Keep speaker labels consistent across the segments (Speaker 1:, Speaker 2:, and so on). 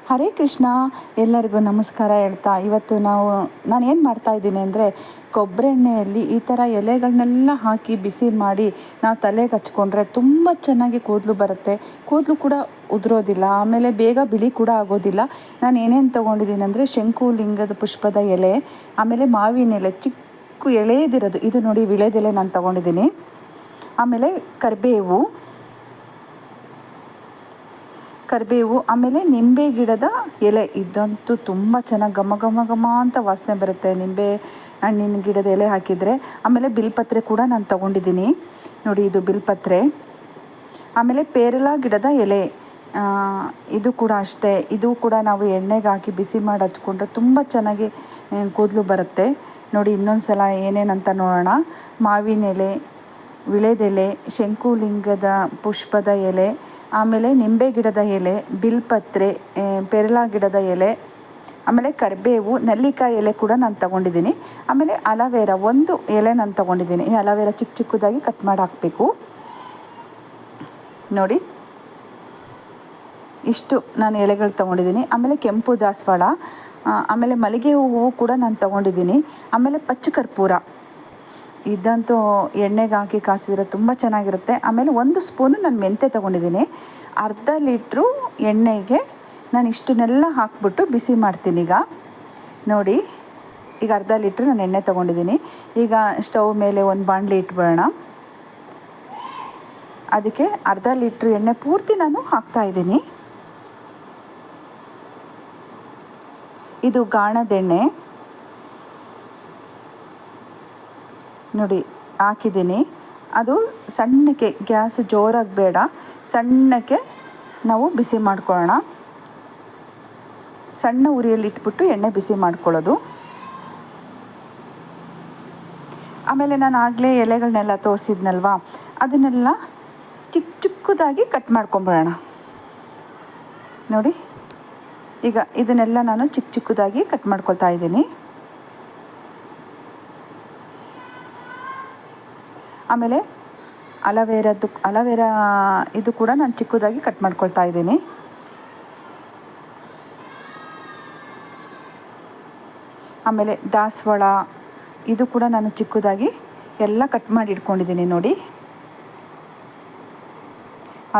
Speaker 1: ಹರೇ ಕೃಷ್ಣ. ಎಲ್ಲರಿಗೂ ನಮಸ್ಕಾರ ಹೇಳ್ತಾ ಇವತ್ತು ನಾನು ಏನು ಮಾಡ್ತಾಯಿದ್ದೀನಿ ಅಂದರೆ ಕೊಬ್ಬರಿ ಎಣ್ಣೆಯಲ್ಲಿ ಈ ಥರ ಎಲೆಗಳನ್ನೆಲ್ಲ ಹಾಕಿ ಬಿಸಿ ಮಾಡಿ ನಾವು ತಲೆಗೆ ಹಚ್ಕೊಂಡ್ರೆ ತುಂಬ ಚೆನ್ನಾಗಿ ಕೂದಲು ಬರುತ್ತೆ. ಕೂದಲು ಕೂಡ ಉದುರೋದಿಲ್ಲ, ಆಮೇಲೆ ಬೇಗ ಬಿಳಿ ಕೂಡ ಆಗೋದಿಲ್ಲ. ನಾನು ಏನೇನು ತೊಗೊಂಡಿದ್ದೀನಿ ಅಂದರೆ ಶಂಕು ಲಿಂಗದ ಪುಷ್ಪದ ಎಲೆ, ಆಮೇಲೆ ಮಾವಿನ ಎಲೆ ಚಿಕ್ಕ ಎಳೆದಿರೋದು, ಇದು ನೋಡಿ ವಿಳೆದೆಲೆ ನಾನು ತೊಗೊಂಡಿದ್ದೀನಿ. ಆಮೇಲೆ ಕರಿಬೇವು, ಆಮೇಲೆ ನಿಂಬೆ ಗಿಡದ ಎಲೆ. ಇದಂತೂ ತುಂಬ ಚೆನ್ನಾಗಿ ಘಮ ಘಮ ಘಮ ಅಂತ ವಾಸನೆ ಬರುತ್ತೆ ನಿಂಬೆ ಹಣ್ಣಿನ ಗಿಡದ ಎಲೆ ಹಾಕಿದರೆ. ಆಮೇಲೆ ಬಿಲ್ಪತ್ರೆ ಕೂಡ ನಾನು ತೊಗೊಂಡಿದ್ದೀನಿ ನೋಡಿ, ಇದು ಬಿಲ್ಪತ್ರೆ. ಆಮೇಲೆ ಪೇರಲ ಗಿಡದ ಎಲೆ, ಇದು ಕೂಡ ಅಷ್ಟೇ. ಇದು ಕೂಡ ನಾವು ಎಣ್ಣೆಗೆ ಹಾಕಿ ಬಿಸಿ ಮಾಡಿ ಹಚ್ಕೊಂಡ್ರೆ ತುಂಬ ಚೆನ್ನಾಗಿ ಕೂದಲು ಬರುತ್ತೆ ನೋಡಿ. ಇನ್ನೊಂದು ಸಲ ಏನೇನಂತ ನೋಡೋಣ. ಮಾವಿನ ಎಲೆ, ವಿಳೆದೆಲೆ, ಶಂಕುಲಿಂಗದ ಪುಷ್ಪದ ಎಲೆ, ಆಮೇಲೆ ನಿಂಬೆ ಗಿಡದ ಎಲೆ, ಬಿಲ್ಪತ್ರೆ, ಪೇರಲ ಗಿಡದ ಎಲೆ, ಆಮೇಲೆ ಕರಿಬೇವು, ನೆಲ್ಲಿಕಾಯಿ ಎಲೆ ಕೂಡ ನಾನು ತೊಗೊಂಡಿದ್ದೀನಿ. ಆಮೇಲೆ ಅಲವೇರ ಒಂದು ಎಲೆ ನಾನು ತೊಗೊಂಡಿದ್ದೀನಿ. ಈ ಅಲವೇರ ಚಿಕ್ಕ ಚಿಕ್ಕದಾಗಿ ಕಟ್ ಮಾಡಿ ಹಾಕಬೇಕು ನೋಡಿ. ಇಷ್ಟು ನಾನು ಎಲೆಗಳು ತೊಗೊಂಡಿದ್ದೀನಿ. ಆಮೇಲೆ ಕೆಂಪು ದಾಸವಾಳ, ಆಮೇಲೆ ಮಲ್ಲಿಗೆ ಹೂವು ಕೂಡ ನಾನು ತೊಗೊಂಡಿದ್ದೀನಿ. ಆಮೇಲೆ ಪಚ್ಚ ಕರ್ಪೂರ, ಇದಂತೂ ಎಣ್ಣೆಗೆ ಹಾಕಿ ಕಾಸಿದ್ರೆ ತುಂಬ ಚೆನ್ನಾಗಿರುತ್ತೆ. ಆಮೇಲೆ 1 ಸ್ಪೂನು ನಾನು ಮೆಂತ್ಯ ತೊಗೊಂಡಿದ್ದೀನಿ. ಅರ್ಧ ಲೀಟ್ರು ಎಣ್ಣೆಗೆ ನಾನು ಇಷ್ಟನ್ನೆಲ್ಲ ಹಾಕ್ಬಿಟ್ಟು ಬಿಸಿ ಮಾಡ್ತೀನಿ ಈಗ ನೋಡಿ. ಈಗ ಅರ್ಧ ಲೀಟ್ರ್ ನಾನು ಎಣ್ಣೆ ತೊಗೊಂಡಿದ್ದೀನಿ. ಈಗ ಸ್ಟವ್ ಮೇಲೆ ಒಂದು ಬಾಣಲಿ ಇಟ್ಬಿಡೋಣ. ಅದಕ್ಕೆ ಅರ್ಧ ಲೀಟ್ರ್ ಎಣ್ಣೆ ಪೂರ್ತಿ ನಾನು ಹಾಕ್ತಾಯಿದ್ದೀನಿ. ಇದು ಗಾಣದೆಣ್ಣೆ ನೋಡಿ ಹಾಕಿದ್ದೀನಿ. ಅದು ಸಣ್ಣಕ್ಕೆ, ಗ್ಯಾಸ್ ಜೋರಾಗಿ ಬೇಡ, ಸಣ್ಣಕ್ಕೆ ನಾವು ಬಿಸಿ ಮಾಡ್ಕೊಳ್ಳೋಣ. ಸಣ್ಣ ಉರಿಯಲ್ಲಿ ಇಟ್ಬಿಟ್ಟು ಎಣ್ಣೆ ಬಿಸಿ ಮಾಡ್ಕೊಳ್ಳೋದು. ಆಮೇಲೆ ನಾನು ಆಗಲೇ ಎಲೆಗಳನ್ನೆಲ್ಲ ತೋರಿಸಿದ್ನಲ್ವ, ಅದನ್ನೆಲ್ಲ ಚಿಕ್ಕ ಚಿಕ್ಕದಾಗಿ ಕಟ್ ಮಾಡ್ಕೊಂಬಿಡೋಣ ನೋಡಿ. ಈಗ ಇದನ್ನೆಲ್ಲ ನಾನು ಚಿಕ್ಕ ಚಿಕ್ಕದಾಗಿ ಕಟ್ ಮಾಡ್ಕೊಳ್ತಾ ಇದ್ದೀನಿ. ಆಮೇಲೆ ಅಲವೇರ ಇದು ಕೂಡ ನಾನು ಚಿಕ್ಕದಾಗಿ ಕಟ್ ಮಾಡ್ಕೊಳ್ತಾ ಇದ್ದೀನಿ. ಆಮೇಲೆ ದಾಸವಾಳ, ಇದು ಕೂಡ ನಾನು ಚಿಕ್ಕದಾಗಿ ಎಲ್ಲ ಕಟ್ ಮಾಡಿ ಇಟ್ಕೊಂಡಿದ್ದೀನಿ ನೋಡಿ.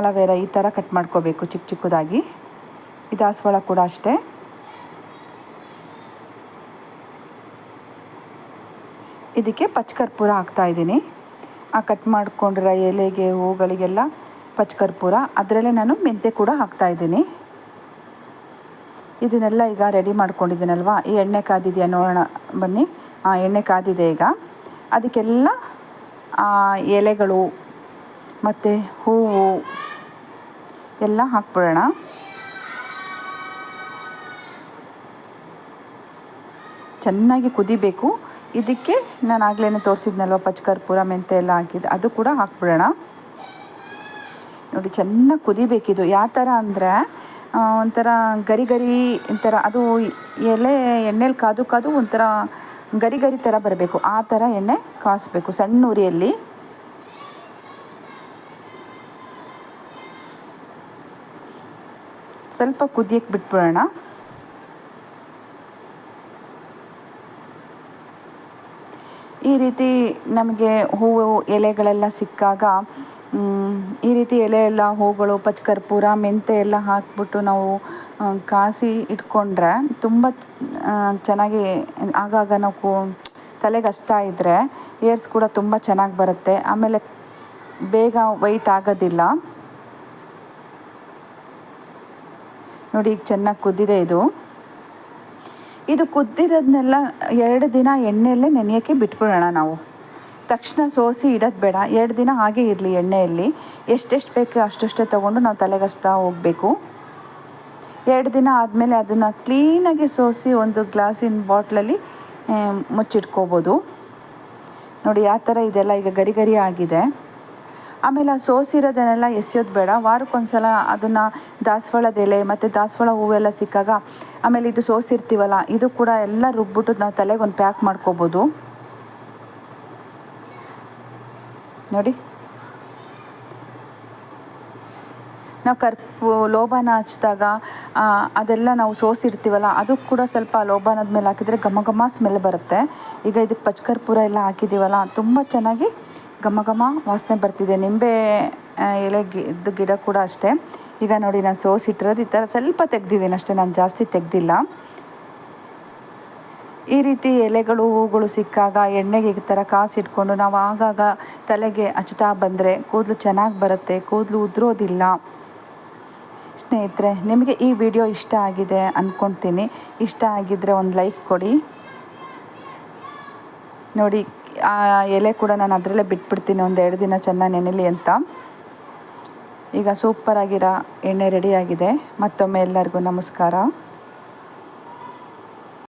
Speaker 1: ಅಲವೇರ ಈ ಥರ ಕಟ್ ಮಾಡ್ಕೋಬೇಕು ಚಿಕ್ಕ ಚಿಕ್ಕದಾಗಿ. ಈ ದಾಸವಾಳ ಕೂಡ ಅಷ್ಟೇ. ಇದಕ್ಕೆ ಪಚ್ಚಕರ್ಪೂರ ಹಾಕ್ತಾಯಿದ್ದೀನಿ. ಆ ಕಟ್ ಮಾಡಿಕೊಂಡಿರೋ ಎಲೆಗೆ, ಹೂಗಳಿಗೆಲ್ಲ ಪಚ್ಚಕರ್ಪೂರ, ಅದರಲ್ಲೇ ನಾನು ಮೆಂತ್ಯ ಕೂಡ ಹಾಕ್ತಾಯಿದ್ದೀನಿ. ಇದನ್ನೆಲ್ಲ ಈಗ ರೆಡಿ ಮಾಡ್ಕೊಂಡಿದ್ದೀನಲ್ವ. ಈ ಎಣ್ಣೆ ಕಾದಿದೆಯಾ ನೋಡೋಣ ಬನ್ನಿ. ಎಣ್ಣೆ ಕಾದಿದೆ. ಈಗ ಅದಕ್ಕೆಲ್ಲ ಎಲೆಗಳು ಮತ್ತು ಹೂವು ಎಲ್ಲ ಹಾಕ್ಬಿಡೋಣ. ಚೆನ್ನಾಗಿ ಕುದಿಬೇಕು. ಇದಕ್ಕೆ ನಾನು ಆಗಲೇ ತೋರಿಸಿದ್ನಲ್ವ ಪಚ್ಚಕರ್ಪೂರ, ಮೆಂತ್ಯ ಎಲ್ಲ ಹಾಕಿದ್ದು, ಅದು ಕೂಡ ಹಾಕ್ಬಿಡೋಣ ನೋಡಿ. ಚೆನ್ನಾಗಿ ಕುದಿಬೇಕಿದು. ಯಾವ ಥರ ಅಂದರೆ ಒಂಥರ ಗರಿ ಗರಿ ಥರ, ಅದು ಎಲೆ ಎಣ್ಣೆಲಿ ಕಾದು ಒಂಥರ ಗರಿ ಗರಿ ಥರ ಬರಬೇಕು. ಆ ಥರ ಎಣ್ಣೆ ಕಾಯಿಸ್ಬೇಕು ಸಣ್ಣ ಉರಿಯಲ್ಲಿ. ಸ್ವಲ್ಪ ಕುದಿಯಕ್ಕೆ ಬಿಟ್ಬಿಡೋಣ. ಈ ರೀತಿ ನಮಗೆ ಹೂವು ಎಲೆಗಳೆಲ್ಲ ಸಿಕ್ಕಾಗ ಈ ರೀತಿ ಎಲೆ ಎಲ್ಲ, ಹೂಗಳು, ಪಚ್ಚಕರ್ಪೂರ, ಮೆಂತ್ಯ ಎಲ್ಲ ಹಾಕ್ಬಿಟ್ಟು ನಾವು ಕಾಸಿ ಇಟ್ಕೊಂಡ್ರೆ ತುಂಬ ಚೆನ್ನಾಗಿ, ಆಗಾಗ ನಾವು ತಲೆಗೆ ಹಚ್ತಾ ಇದ್ದರೆ ಏರ್ಸ್ ಕೂಡ ತುಂಬ ಚೆನ್ನಾಗಿ ಬರುತ್ತೆ. ಆಮೇಲೆ ಬೇಗ ವೈಟ್ ಆಗೋದಿಲ್ಲ ನೋಡಿ. ಈಗ ಚೆನ್ನಾಗಿ ಕುದ್ದಿದೆ ಇದು. ಇದು ಕುದ್ದಿರೋದನ್ನೆಲ್ಲ 2 ದಿನ ಎಣ್ಣೆಯಲ್ಲೇ ನೆನೆಯೋಕ್ಕೆ ಬಿಟ್ಬಿಡೋಣ ನಾವು. ತಕ್ಷಣ ಸೋಸಿ ಇಡೋದು ಬೇಡ. 2 ದಿನ ಹಾಗೇ ಇರಲಿ ಎಣ್ಣೆಯಲ್ಲಿ. ಎಷ್ಟೆಷ್ಟು ಬೇಕು ಅಷ್ಟಷ್ಟೇ ತೊಗೊಂಡು ನಾವು ತಲೆಗಚ್ತಾ ಹೋಗಬೇಕು. 2 ದಿನ ಆದಮೇಲೆ ಅದನ್ನು ಕ್ಲೀನಾಗಿ ಸೋಸಿ ಒಂದು ಗ್ಲಾಸಿನ ಬಾಟ್ಲಲ್ಲಿ ಮುಚ್ಚಿಟ್ಕೋಬೋದು ನೋಡಿ. ಯಾವ ಥರ ಇದೆಲ್ಲ ಈಗ ಗರಿ ಗರಿ ಆಗಿದೆ. ಆಮೇಲೆ ಆ ಸೋಸಿರೋದನ್ನೆಲ್ಲ ಎಸೆಯೋದು ಬೇಡ. ವಾರಕ್ಕೊಂದ್ಸಲ ಅದನ್ನು ದಾಸವಾಳದ ಎಲೆ ಮತ್ತು ದಾಸವಾಳ ಹೂವೆಲ್ಲ ಸಿಕ್ಕಾಗ, ಆಮೇಲೆ ಇದು ಸೋಸಿರ್ತೀವಲ್ಲ, ಇದು ಕೂಡ ಎಲ್ಲ ರುಬ್ಬಿಟ್ಟು ನಾವು ತಲೆಗೆ ಒಂದು ಪ್ಯಾಕ್ ಮಾಡ್ಕೋಬೋದು ನೋಡಿ. ನಾವು ಲೋಬಾನ ಹಚ್ಚಿದಾಗ ಅದೆಲ್ಲ ನಾವು ಸೋಸಿರ್ತೀವಲ್ಲ, ಅದು ಕೂಡ ಸ್ವಲ್ಪ ಲೋಬಾನದ ಮೇಲೆ ಹಾಕಿದರೆ ಘಮ ಘಮ ಸ್ಮೆಲ್ ಬರುತ್ತೆ. ಈಗ ಇದಕ್ಕೆ ಪಚ್ಕರ್ಪೂರ ಎಲ್ಲ ಹಾಕಿದ್ದೀವಲ್ಲ, ತುಂಬ ಚೆನ್ನಾಗಿ ಘಮ ಘಮ ವಾಸನೆ ಬರ್ತಿದೆ. ನಿಂಬೆ ಎಲೆ ಗಿಡ ಕೂಡ ಅಷ್ಟೇ. ಈಗ ನೋಡಿ ನಾನು ಸೋಸಿಟ್ಟಿರೋದು ಈ ಥರ ಸ್ವಲ್ಪ ತೆಗ್ದಿದ್ದೀನಿ ಅಷ್ಟೇ, ನಾನು ಜಾಸ್ತಿ ತೆಗ್ದಿಲ್ಲ. ಈ ರೀತಿ ಎಲೆಗಳು ಹೂಗಳು ಸಿಕ್ಕಾಗ ಎಣ್ಣೆಗೆ ಈ ಥರ ಕಾಸಿಟ್ಕೊಂಡು ನಾವು ಆಗಾಗ ತಲೆಗೆ ಹಚ್ತಾ ಬಂದರೆ ಕೂದಲು ಚೆನ್ನಾಗಿ ಬರುತ್ತೆ, ಕೂದಲು ಉದುರೋದಿಲ್ಲ. ಸ್ನೇಹಿತರೆ, ನಿಮಗೆ ಈ ವಿಡಿಯೋ ಇಷ್ಟ ಆಗಿದೆ ಅಂದ್ಕೊಳ್ತೀನಿ. ಇಷ್ಟ ಆಗಿದ್ದರೆ ಒಂದು ಲೈಕ್ ಕೊಡಿ. ನೋಡಿ, ಆ ಎಲೆ ಕೂಡ ನಾನು ಅದರಲ್ಲೇ ಬಿಟ್ಬಿಡ್ತೀನಿ ಒಂದು 2 ದಿನ ಚೆನ್ನಾಗಿ ನೆನೆಲಿ ಅಂತ. ಈಗ ಸೂಪರಾಗಿರೋ ಎಣ್ಣೆ ರೆಡಿಯಾಗಿದೆ. ಮತ್ತೊಮ್ಮೆ ಎಲ್ಲರಿಗೂ ನಮಸ್ಕಾರ.